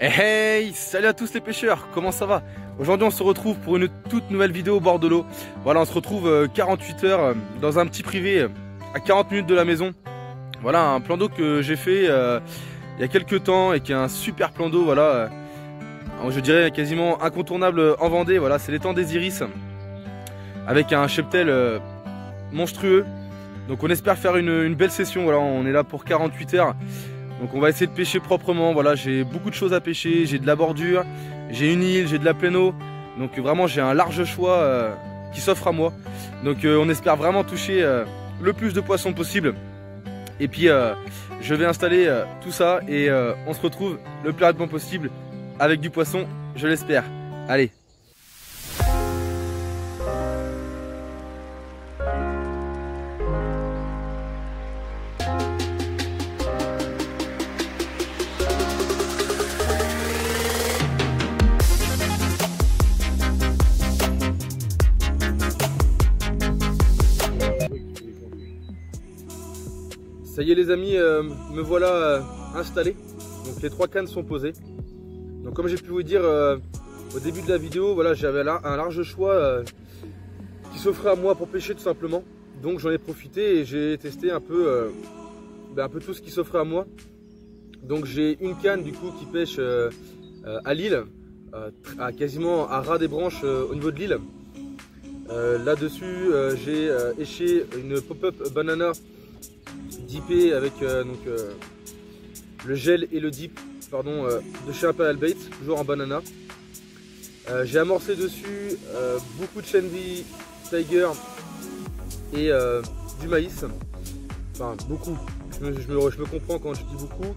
Hey, salut à tous les pêcheurs, comment ça va? Aujourd'hui on se retrouve pour une toute nouvelle vidéo au bord de l'eau. Voilà, on se retrouve 48 heures dans un petit privé à 40 minutes de la maison. Voilà un plan d'eau que j'ai fait il y a quelques temps et qui est un super plan d'eau, voilà. Je dirais quasiment incontournable en Vendée, voilà, c'est l'étang des Iris. Avec un cheptel monstrueux. Donc on espère faire une belle session, voilà, on est là pour 48 heures. Donc on va essayer de pêcher proprement, voilà, j'ai beaucoup de choses à pêcher, j'ai de la bordure, j'ai une île, j'ai de la pleine eau. Donc vraiment j'ai un large choix qui s'offre à moi. Donc on espère vraiment toucher le plus de poissons possible. Et puis je vais installer tout ça et on se retrouve le plus rapidement possible avec du poisson, je l'espère. Allez. Ça y est les amis, me voilà installé. Donc les 3 cannes sont posées. Donc comme j'ai pu vous dire au début de la vidéo, voilà, j'avais un large choix qui s'offrait à moi pour pêcher tout simplement. Donc j'en ai profité et j'ai testé un peu tout ce qui s'offrait à moi. Donc j'ai une canne du coup qui pêche à l'île, quasiment à ras des branches au niveau de l'île. Là-dessus j'ai éché une pop-up banana dippé avec le gel et le dip de chez Imperial Baits, toujours en banana. J'ai amorcé dessus beaucoup de Shenvi, Tiger et du maïs. Enfin beaucoup, je me comprends quand je dis beaucoup.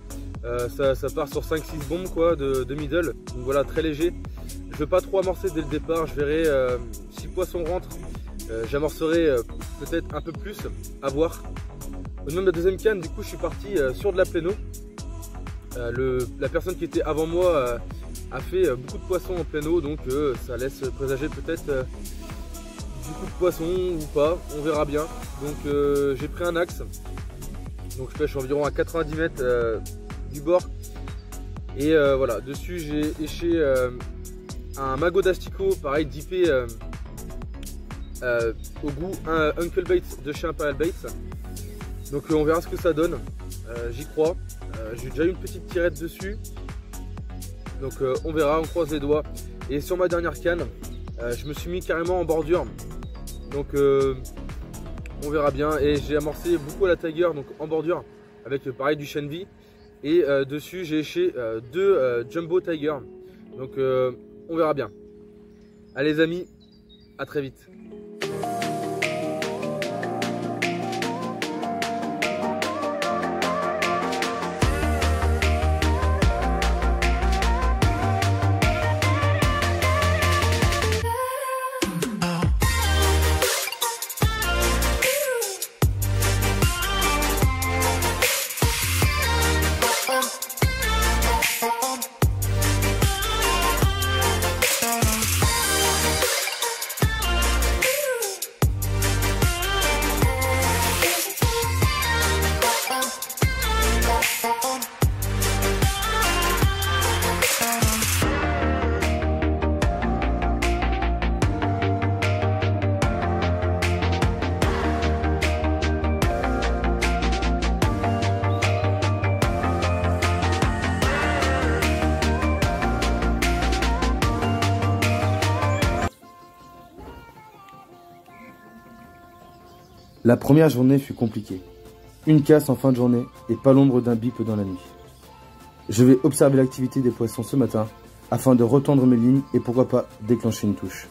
Ça part sur 5-6 bombes quoi, de middle, donc voilà, très léger. Je ne veux pas trop amorcer dès le départ, je verrai si le poisson rentre, j'amorcerai peut-être un peu plus, à voir. Au nom de la deuxième canne, du coup, je suis parti sur de la pleine eau. La personne qui était avant moi a fait beaucoup de poissons en pleine eau, donc ça laisse présager peut-être beaucoup de poissons ou pas, on verra bien. Donc j'ai pris un axe, donc je pêche environ à 90 mètres du bord. Et voilà, dessus j'ai éché un magot d'asticot, pareil, dippé au goût Uncle Baits de chez Imperial Baits. Donc on verra ce que ça donne, j'y crois. J'ai déjà eu une petite tirette dessus. Donc on verra, on croise les doigts. Et sur ma dernière canne, je me suis mis carrément en bordure. Donc on verra bien. Et j'ai amorcé beaucoup à la Tiger, donc en bordure, avec pareil du Shenvi. Et dessus j'ai éché 2 Jumbo Tiger. Donc on verra bien. Allez les amis, à très vite. La première journée fut compliquée. Une casse en fin de journée et pas l'ombre d'un bip dans la nuit. Je vais observer l'activité des poissons ce matin afin de retendre mes lignes et pourquoi pas déclencher une touche.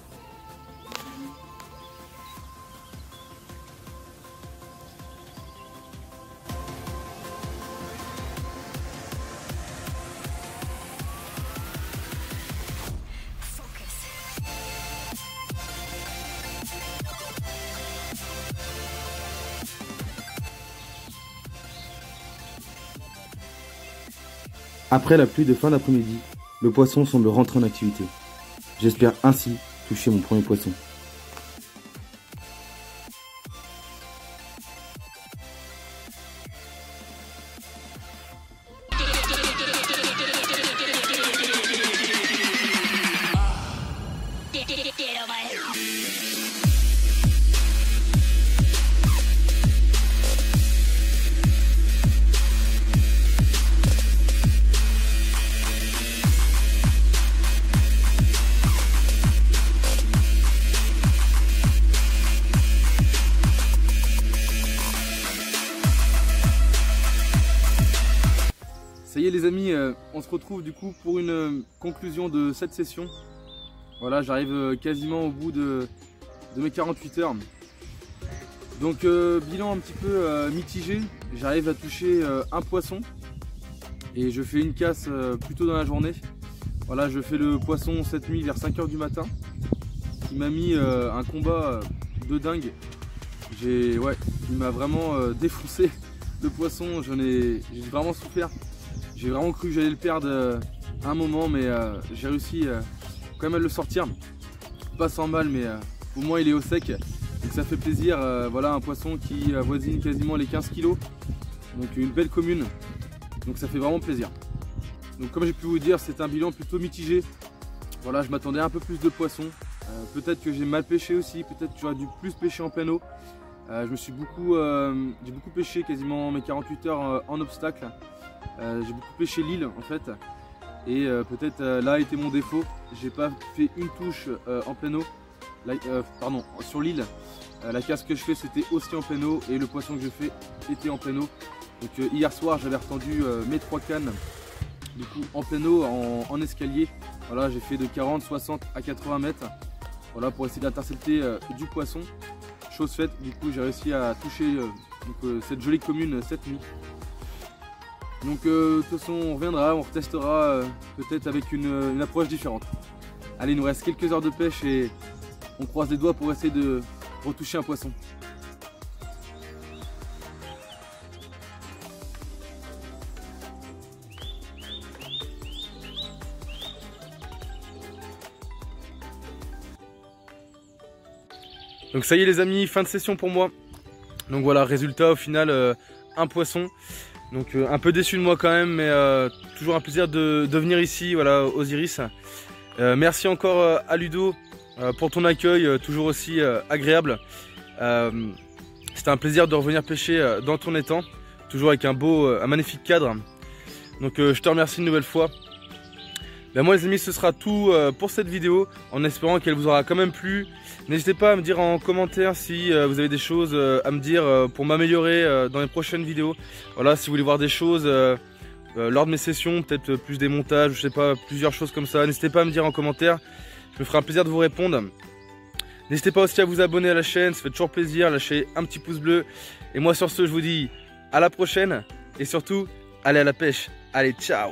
Après la pluie de fin d'après-midi, le poisson semble rentrer en activité. J'espère ainsi toucher mon premier poisson. y est les amis, on se retrouve du coup pour une conclusion de cette session. Voilà, j'arrive quasiment au bout de mes 48 heures. Donc bilan un petit peu mitigé, j'arrive à toucher un poisson et je fais une casse plus tôt dans la journée. Voilà, je fais le poisson cette nuit vers 5 h du matin. Il m'a mis un combat de dingue. Il m'a vraiment défoncé le poisson, j'ai vraiment souffert. J'ai vraiment cru que j'allais le perdre à un moment, mais j'ai réussi quand même à le sortir. Pas sans mal, mais au moins il est au sec. Donc ça fait plaisir. Voilà un poisson qui avoisine quasiment les 15 kg. Donc une belle commune. Donc ça fait vraiment plaisir. Donc comme j'ai pu vous dire, c'est un bilan plutôt mitigé. Voilà, je m'attendais à un peu plus de poissons. Peut-être que j'ai mal pêché aussi, peut-être que j'aurais dû plus pêcher en plein eau. J'ai beaucoup pêché quasiment mes 48 heures en obstacle. J'ai beaucoup pêché l'île en fait. Et peut-être là a été mon défaut. J'ai pas fait une touche en plein eau. Pardon, sur l'île. La casse que je fais c'était aussi en plein eau et le poisson que je fais était en plein eau. Donc hier soir j'avais retendu mes 3 cannes du coup en plein eau en escalier. Voilà, j'ai fait de 40, 60 à 80 mètres. Voilà, pour essayer d'intercepter du poisson. Chose faite, du coup j'ai réussi à toucher cette jolie commune cette nuit. Donc de toute façon on reviendra, on retestera peut-être avec une approche différente. Allez, il nous reste quelques heures de pêche et on croise les doigts pour essayer de retoucher un poisson. Donc ça y est les amis, fin de session pour moi. Donc voilà, résultat au final, un poisson. Donc un peu déçu de moi quand même, mais toujours un plaisir de venir ici, voilà, aux Iris. Merci encore à Ludo pour ton accueil, toujours aussi agréable. C'était un plaisir de revenir pêcher dans ton étang, toujours avec un magnifique cadre. Donc je te remercie une nouvelle fois. Ben moi les amis, ce sera tout pour cette vidéo, en espérant qu'elle vous aura quand même plu. N'hésitez pas à me dire en commentaire si vous avez des choses à me dire pour m'améliorer dans les prochaines vidéos. Voilà, si vous voulez voir des choses lors de mes sessions, peut-être plus des montages, je sais pas, plusieurs choses comme ça. N'hésitez pas à me dire en commentaire, je me ferai un plaisir de vous répondre. N'hésitez pas aussi à vous abonner à la chaîne, ça fait toujours plaisir, lâchez un petit pouce bleu. Et moi sur ce, je vous dis à la prochaine et surtout, allez à la pêche. Allez, ciao!